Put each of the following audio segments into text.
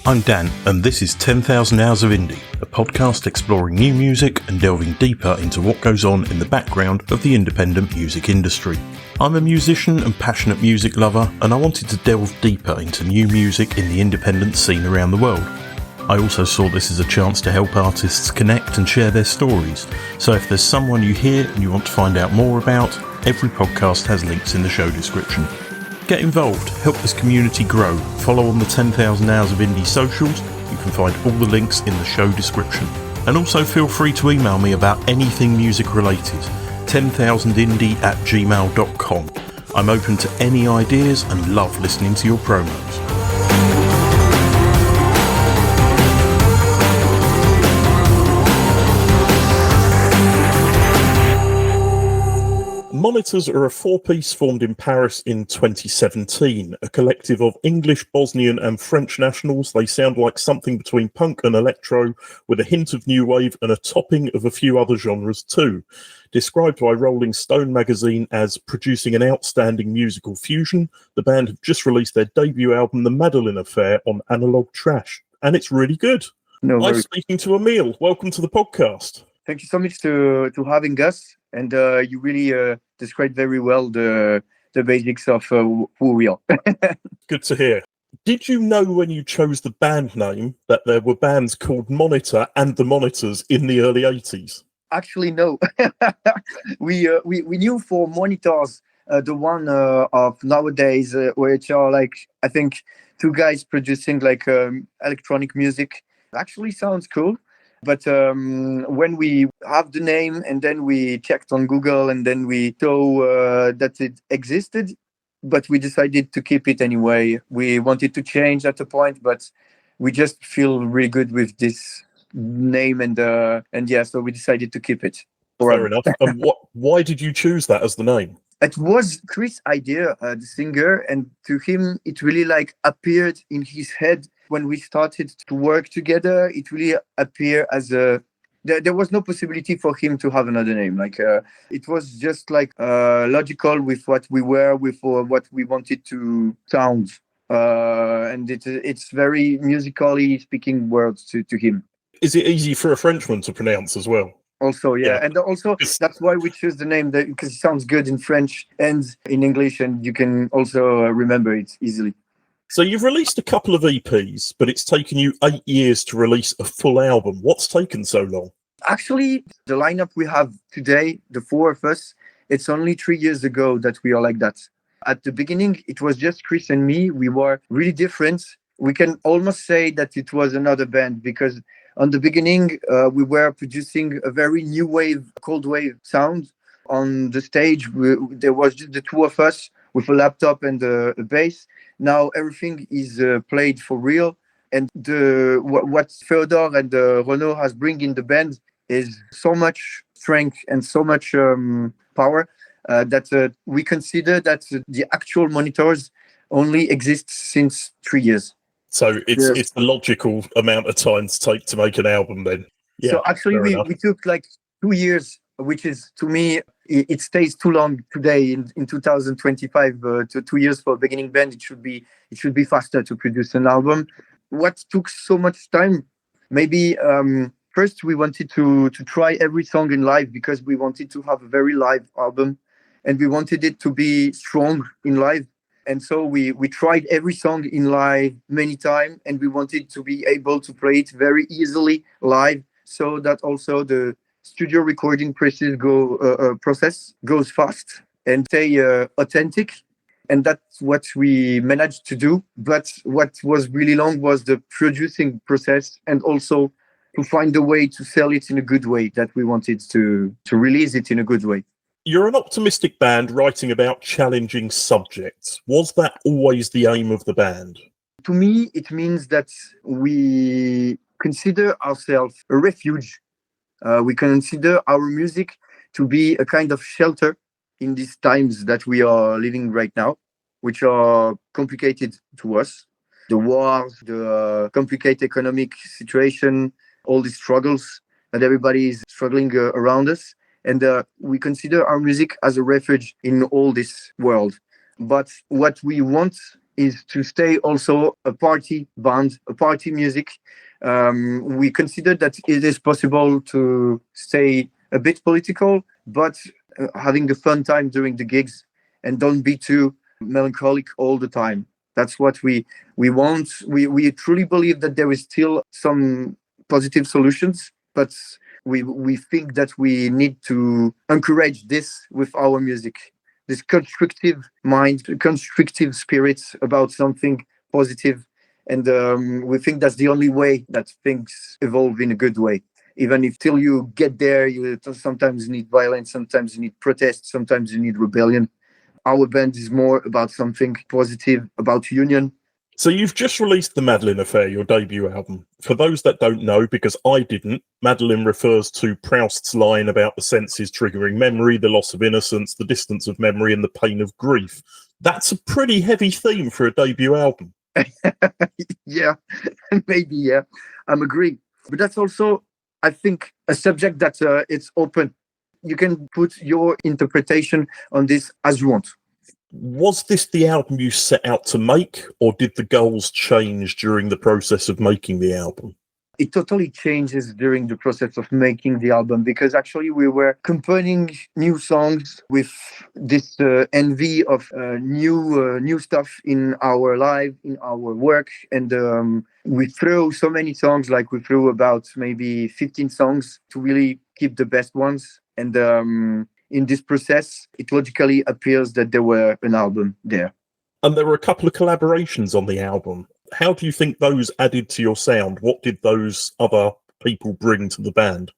I'm Dan, and this is 10,000 Hours of Indie, a podcast exploring new music and delving deeper into what goes on in the background of the independent music industry. I'm a musician and passionate music lover, and I wanted to delve deeper into new music in the independent scene around the world. I also saw this as a chance to help artists connect and share their stories, so if there's someone you hear and you want to find out more about, every podcast has links in the show description. Get involved, help this community grow, follow on the 10,000 Hours of Indie socials, you can find all the links in the show description. And also feel free to email me about anything music related, 10,000indie@gmail.com. I'm open to any ideas and love listening to your promos. Monitors are a four-piece formed in Paris in 2017, a collective of English, Bosnian and French nationals. They sound like something between punk and electro, with a hint of new wave and a topping of a few other genres too. Described by Rolling Stone magazine as producing an outstanding musical fusion, the band have just released their debut album, The Madelaine Affair, on AnalogueTrash, and it's really good. I'm speaking to Emil. Welcome to the podcast. Thank you so much to having us. And you really described very well the basics of who we are. Good to hear. Did you know when you chose the band name that there were bands called Monitor and the Monitors in the early 80s? Actually, no. we knew for Monitors, the one of nowadays, which are like, I think, two guys producing like electronic music. Actually sounds cool. But when we have the name and then we checked on Google and then we saw that it existed, but we decided to keep it anyway. We wanted to change at a point, but we just feel really good with this name and yeah, so we decided to keep it. Fair enough. And why did you choose that as the name? It was Chris' idea, the singer, and to him it really like appeared in his head. When we started to work together, it really appeared as there was no possibility for him to have another name. Like it was just like logical with what we were, with what we wanted to sound, and it's very musically speaking words to him. Is it easy for a Frenchman to pronounce as well? Also, yeah. And also that's why we choose the name, because it sounds good in French and in English, and you can also remember it easily. So you've released a couple of EPs, but it's taken you 8 years to release a full album. What's taken so long? Actually, the lineup we have today, the four of us, it's only 3 years ago that we are like that. At the beginning, it was just Chris and me. We were really different. We can almost say that it was another band, because on the beginning, we were producing a very new wave, cold wave sound. On the stage, there was just the two of us with a laptop and a bass. Now everything is played for real, and what Féodor and Renaud has bring in the band is so much strength and so much power that we consider that the actual Monitors only exist since 3 years. So it's the logical amount of time to take to make an album then. Yeah, so actually we took like 2 years, which is, to me, it stays too long today in 2025. To 2 years for a beginning band, it should be faster to produce an album. What took so much time? Maybe first we wanted to try every song in live, because we wanted to have a very live album, and we wanted it to be strong in live. And so we tried every song in live many times, and we wanted to be able to play it very easily live, so that also the studio recording process goes fast and stay authentic. And that's what we managed to do. But what was really long was the producing process, and also to find a way to sell it in a good way, that we wanted to release it in a good way. You're an optimistic band writing about challenging subjects. Was that always the aim of the band? To me, it means that we consider ourselves a refuge. We consider our music to be a kind of shelter in these times that we are living right now, which are complicated to us. The wars, the complicated economic situation, all these struggles that everybody is struggling around us. And we consider our music as a refuge in all this world. But what we want is to stay also a party band, a party music. We consider that it is possible to stay a bit political, but having a fun time during the gigs and don't be too melancholic all the time. That's what we want. We truly believe that there is still some positive solutions, but we think that we need to encourage this with our music, this constructive mind, constructive spirit about something positive. And we think that's the only way that things evolve in a good way. Even if till you get there, you sometimes need violence, sometimes you need protest, sometimes you need rebellion. Our band is more about something positive, about union. So you've just released the Madelaine Affair, your debut album. For those that don't know, because I didn't, Madeleine refers to Proust's line about the senses triggering memory, the loss of innocence, the distance of memory, and the pain of grief. That's a pretty heavy theme for a debut album. Yeah, maybe, yeah, I'm agree. But that's also, I think, a subject that it's open. You can put your interpretation on this as you want. Was this the album you set out to make, or did the goals change during the process of making the album? It totally changes during the process of making the album, because actually we were composing new songs with this envy of new stuff in our life, in our work. And we threw so many songs, like we threw about maybe 15 songs to really keep the best ones. And in this process, it logically appears that there were an album there. And there were a couple of collaborations on the album. How do you think those added to your sound? What did those other people bring to the band?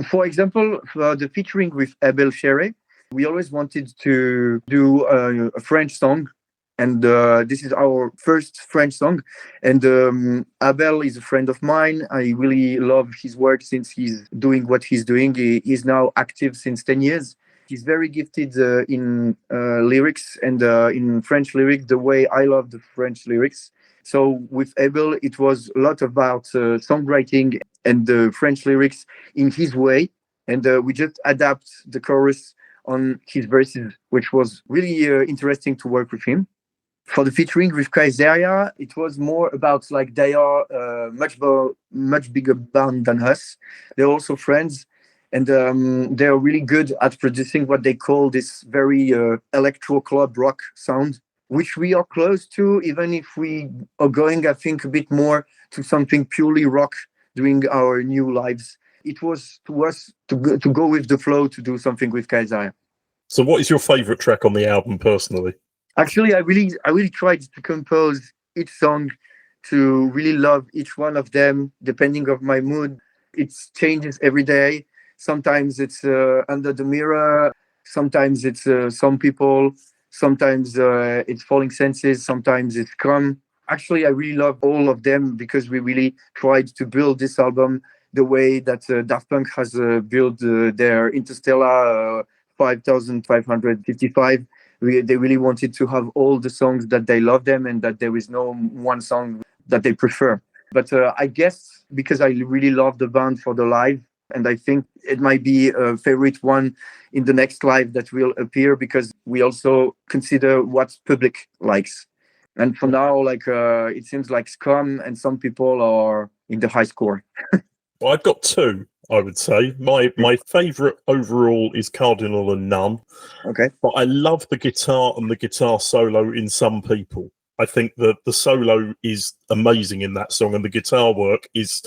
For example, for the featuring with Abel Cheré, we always wanted to do a French song. And this is our first French song. And Abel is a friend of mine. I really love his work since he's doing what he's doing. He's now active since 10 years. He's very gifted in lyrics and in French lyrics, the way I love the French lyrics. So with Abel, it was a lot about songwriting and the French lyrics in his way. And we just adapt the chorus on his verses, which was really interesting to work with him. For the featuring with Kaiseria, it was more about like they are much bigger band than us. They're also friends. And they're really good at producing what they call this very electro club rock sound, which we are close to, even if we are going, I think, a bit more to something purely rock during our new lives. It was to us to go with the flow, to do something with Kaiser. So what is your favourite track on the album, personally? Actually, I really tried to compose each song to really love each one of them, depending on my mood. It changes every day. Sometimes it's Under the Mirror. Sometimes it's Some People. Sometimes it's Falling Senses. Sometimes it's Come. Actually, I really love all of them because we really tried to build this album the way that Daft Punk has built their Interstellar 5555. They really wanted to have all the songs that they love them and that there is no one song that they prefer. But I guess because I really love the band for the live, and I think it might be a favorite one in the next live that will appear, because we also consider what public likes. And for now, like it seems like Scum and Some People are in the high score. Well, I've got two, I would say. My favourite overall is Cardinal and None. Okay. But I love the guitar and the guitar solo in Some People. I think that the solo is amazing in that song, and the guitar work is,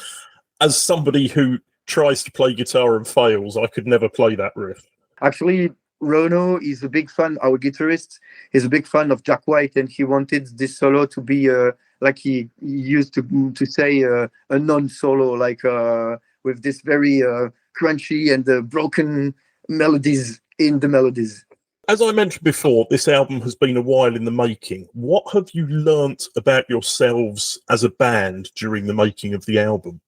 as somebody who tries to play guitar and fails, I could never play that riff. Actually, Rono is a big fan, our guitarist, is a big fan of Jack White, and he wanted this solo to be like he used to say a non-solo, like with this very crunchy and broken melodies in the melodies. As I mentioned before, this album has been a while in the making. What have you learnt about yourselves as a band during the making of the album?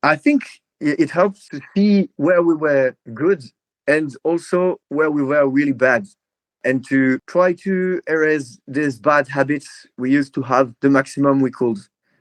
I think it helps to see where we were good and also where we were really bad, and to try to erase these bad habits we used to have the maximum we could.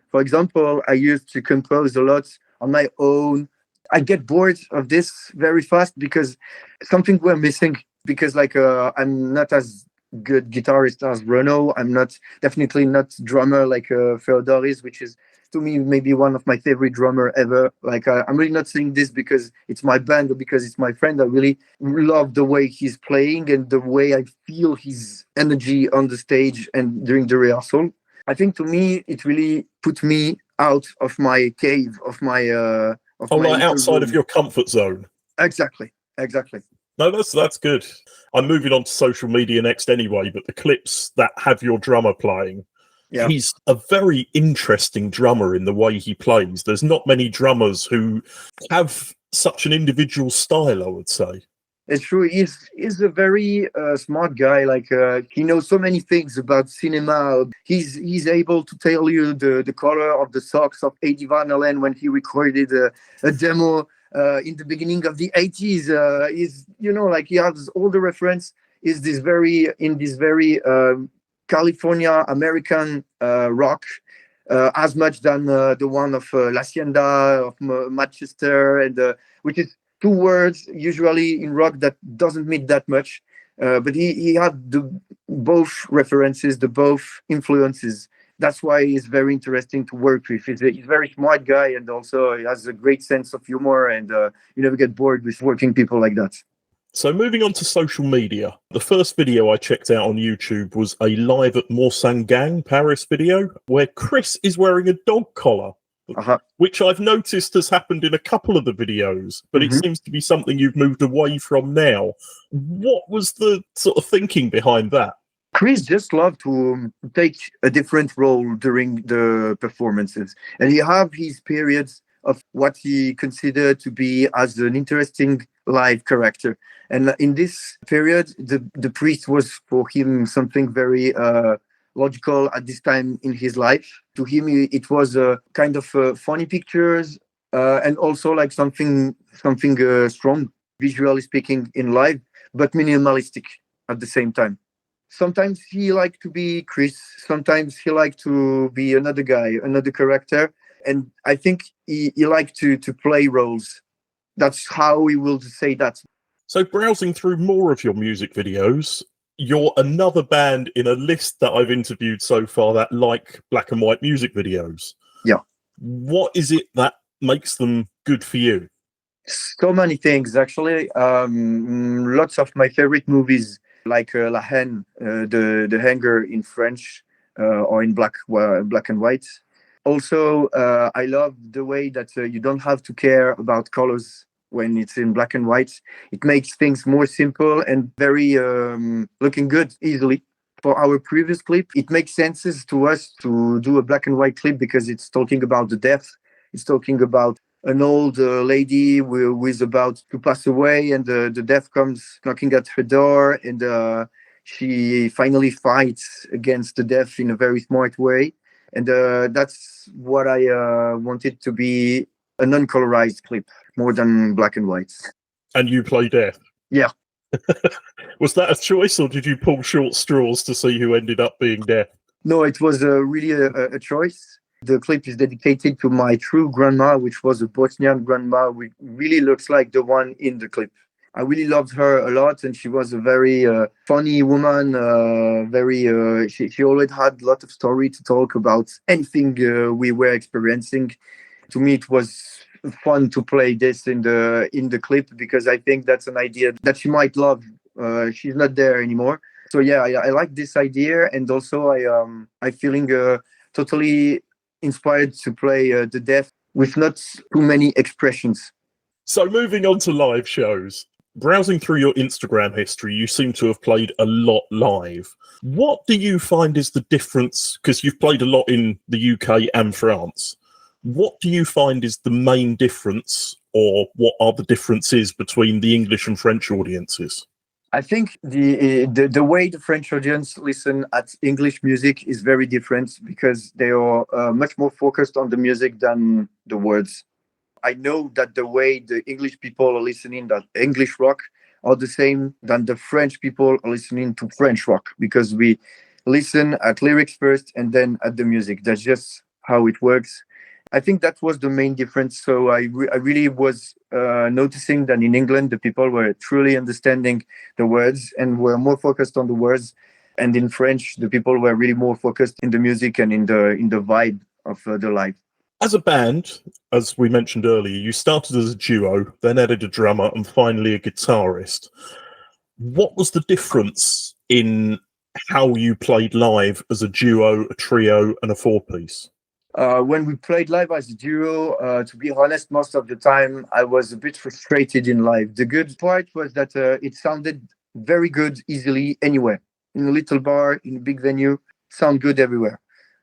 For example, I used to compose a lot on my own. I get bored of this very fast because something we're missing, because like I'm not as good guitarist as Renaud. I'm not definitely not drummer like Feodoris, which is to me maybe one of my favorite drummer ever. Like I'm really not saying this because it's my band or because it's my friend. I really love the way he's playing and the way I feel his energy on the stage and during the rehearsal. I think to me it really put me out of my cave, of my like little outside of room. your comfort zone. Exactly, exactly. No, that's good. I'm moving on to social media next anyway, but the clips that have your drummer playing, Yeah. he's a very interesting drummer in the way he plays. There's not many drummers who have such an individual style, I would say. It's true. He's a very smart guy. Like he knows so many things about cinema. He's able to tell you the color of the socks of Eddie Van Halen when he recorded a demo in the beginning of the 80s. Is like he has all the reference. Is this very in this very California American rock. As much than the one of La Hacienda of Manchester, and which is two words usually in rock that doesn't mean that much. But he had the both references, the both influences. That's why he's very interesting to work with. He's a very smart guy, and also he has a great sense of humor, and you never get bored with working people like that. So moving on to social media, the first video I checked out on YouTube was a live at Morsangang, Paris video, where Chris is wearing a dog collar, which I've noticed has happened in a couple of the videos, but it seems to be something you've moved away from now. What was the sort of thinking behind that? Chris just loved to take a different role during the performances, and he have his periods of what he considered to be as an interesting live character. And in this period, the priest was for him something very logical at this time in his life. To him, it was a kind of funny pictures and also like something strong, visually speaking, in live, but minimalistic at the same time. Sometimes he liked to be Chris. Sometimes he liked to be another guy, another character. And I think he liked to play roles. That's how he will say that. So browsing through more of your music videos, you're another band in a list that I've interviewed so far that like black and white music videos. Yeah. What is it that makes them good for you? So many things, actually. Lots of my favorite movies, like La Haine, the hanger in French or in black and white. Also, I love the way that you don't have to care about colors when it's in black and white. It makes things more simple and very looking good easily. For our previous clip, it makes sense to us to do a black and white clip because it's talking about the death. It's talking about an old lady who is about to pass away, and the death comes knocking at her door, and she finally fights against the death in a very smart way. And that's what I wanted to be a non-colorized clip more than black and white. And you play death? Yeah. Was that a choice, or did you pull short straws to see who ended up being death? No, it was really a choice. The clip is dedicated to my true grandma, which was a Bosnian grandma, which really looks like the one in the clip. I really loved her a lot, and she was a very funny woman. She always had a lot of story to talk about anything we were experiencing. To me, it was fun to play this in the clip because I think that's an idea that she might love. She's not there anymore, so yeah, I like this idea, and also I feeling totally inspired to play the death with not too many expressions. So moving on to live shows. Browsing through your Instagram history, you seem to have played a lot live. What do you find is the difference? Because you've played a lot in the UK and France. What do you find is the main difference, or what are the differences between the English and French audiences? I think the way the French audience listen at English music is very different because they are much more focused on the music than the words. I know that the way the English people are listening to English rock are the same than the French people are listening to French rock because we listen at lyrics first and then at the music. That's just how it works. I think that was the main difference. So I really was noticing that in England, the people were truly understanding the words and were more focused on the words. And in French, the people were really more focused in the music and in the vibe of the live. As a band, as we mentioned earlier, you started as a duo, then added a drummer, and finally a guitarist. What was the difference in how you played live as a duo, a trio, and a four-piece? When we played live as a duo, to be honest, most of the time I was a bit frustrated in live. The good part was that it sounded very good easily anywhere. In a little bar, in a big venue, sound good everywhere.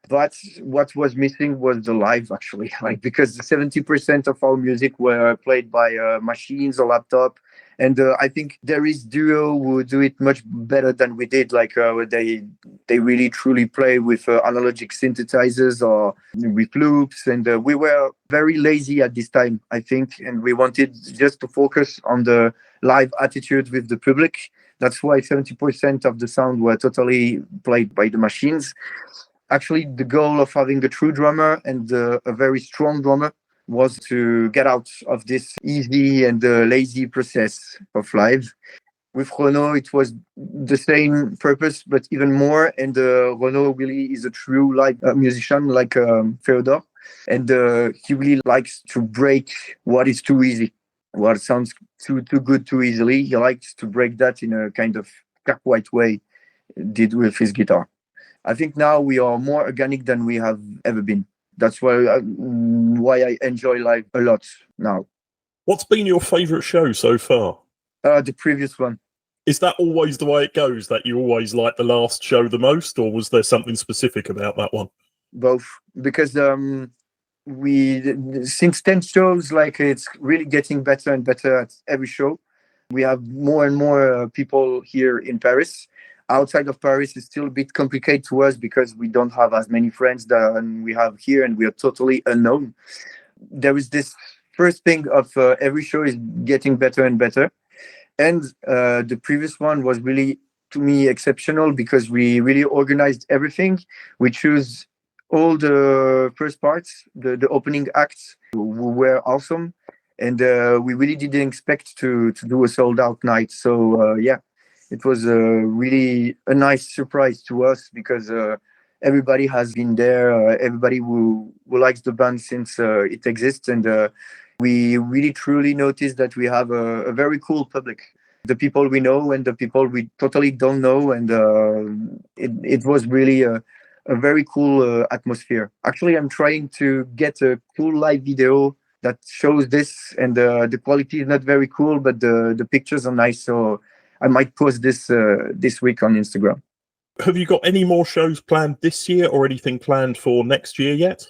But what was missing was the live, actually, like because 70% of our music were played by machines or laptop, and I think there is duo who do it much better than we did. Like they really truly play with analogic synthesizers or with loops, and we were very lazy at this time, I think, and we wanted just to focus on the live attitude with the public. That's why 70% of the sound were totally played by the machines. Actually, the goal of having a true drummer and a very strong drummer was to get out of this easy and lazy process of live. With Renaud, it was the same purpose, but even more. And Renaud really is a true live musician, like Theodore. And he really likes to break what is too easy, what sounds too good too easily. He likes to break that in a kind of Jack White way, did with his guitar. I think now we are more organic than we have ever been. That's why I enjoy live a lot now. What's been your favourite show so far? The previous one. Is that always the way it goes, that you always like the last show the most, or was there something specific about that one? Both, because we since 10 shows, like it's really getting better and better at every show. We have more and more people here in Paris. Outside of Paris is still a bit complicated to us because we don't have as many friends that we have here, and we are totally unknown. There is this first thing of every show is getting better and better. And the previous one was really, to me, exceptional because we really organized everything. We choose all the first parts, the opening acts were awesome. And we really didn't expect to do a sold out night. So, yeah. It was really a nice surprise to us because everybody has been there. Everybody who likes the band since it exists. And we really truly noticed that we have a very cool public. The people we know and the people we totally don't know. And it was really a very cool atmosphere. Actually, I'm trying to get a cool live video that shows this. And the quality is not very cool, but the pictures are nice. So I might post this this week on Instagram. Have you got any more shows planned this year or anything planned for next year yet?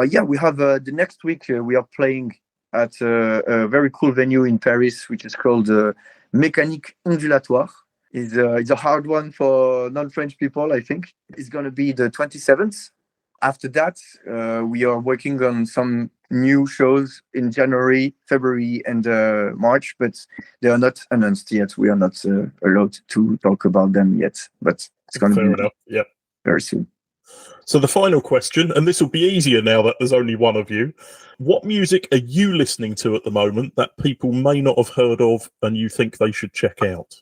Yeah, we have the next week. We are playing at a very cool venue in Paris, which is called Mécanique Ondulatoire. It's a hard one for non-French people, I think. It's going to be the 27th. After that, we are working on some new shows in January, February, and March, but they are not announced yet. We are not allowed to talk about them yet, but it's going to be enough. Yep. Very soon. So the final question, and this will be easier now that there's only one of you. What music are you listening to at the moment that people may not have heard of and you think they should check out?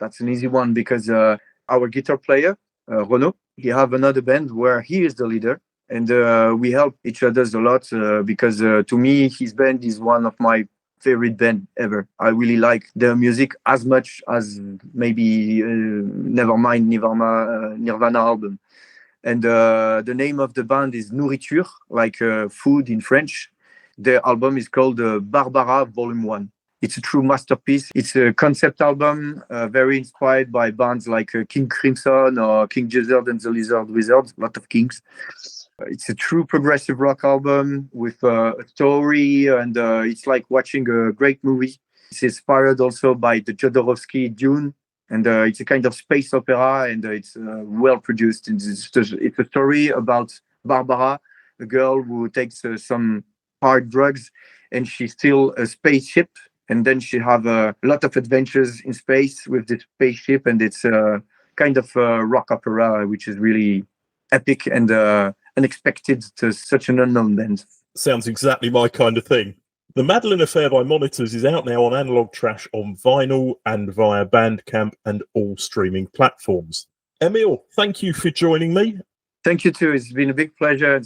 That's an easy one because our guitar player, Renaud, he have another band where he is the leader. And we help each other a lot because to me, his band is one of my favorite band ever. I really like their music as much as maybe Nevermind Nirvana album. And the name of the band is Nourriture, like food in French. Their album is called Barbara Volume 1. It's a true masterpiece. It's a concept album, very inspired by bands like King Crimson or King Gizzard and the Lizard Wizard, a lot of kings. It's a true progressive rock album with a story, and it's like watching a great movie. It's inspired also by the Jodorowsky Dune, and it's a kind of space opera, and it's well produced. It's a story about Barbara, a girl who takes some hard drugs, and she steals a spaceship, and then she have a lot of adventures in space with this spaceship, and it's a kind of rock opera, which is really epic and unexpected to such an unknown band. Sounds exactly my kind of thing. The Madelaine Affair by Monitors is out now on AnalogueTrash on vinyl and via Bandcamp and all streaming platforms. Emil, thank you for joining me. Thank you too. It's been a big pleasure.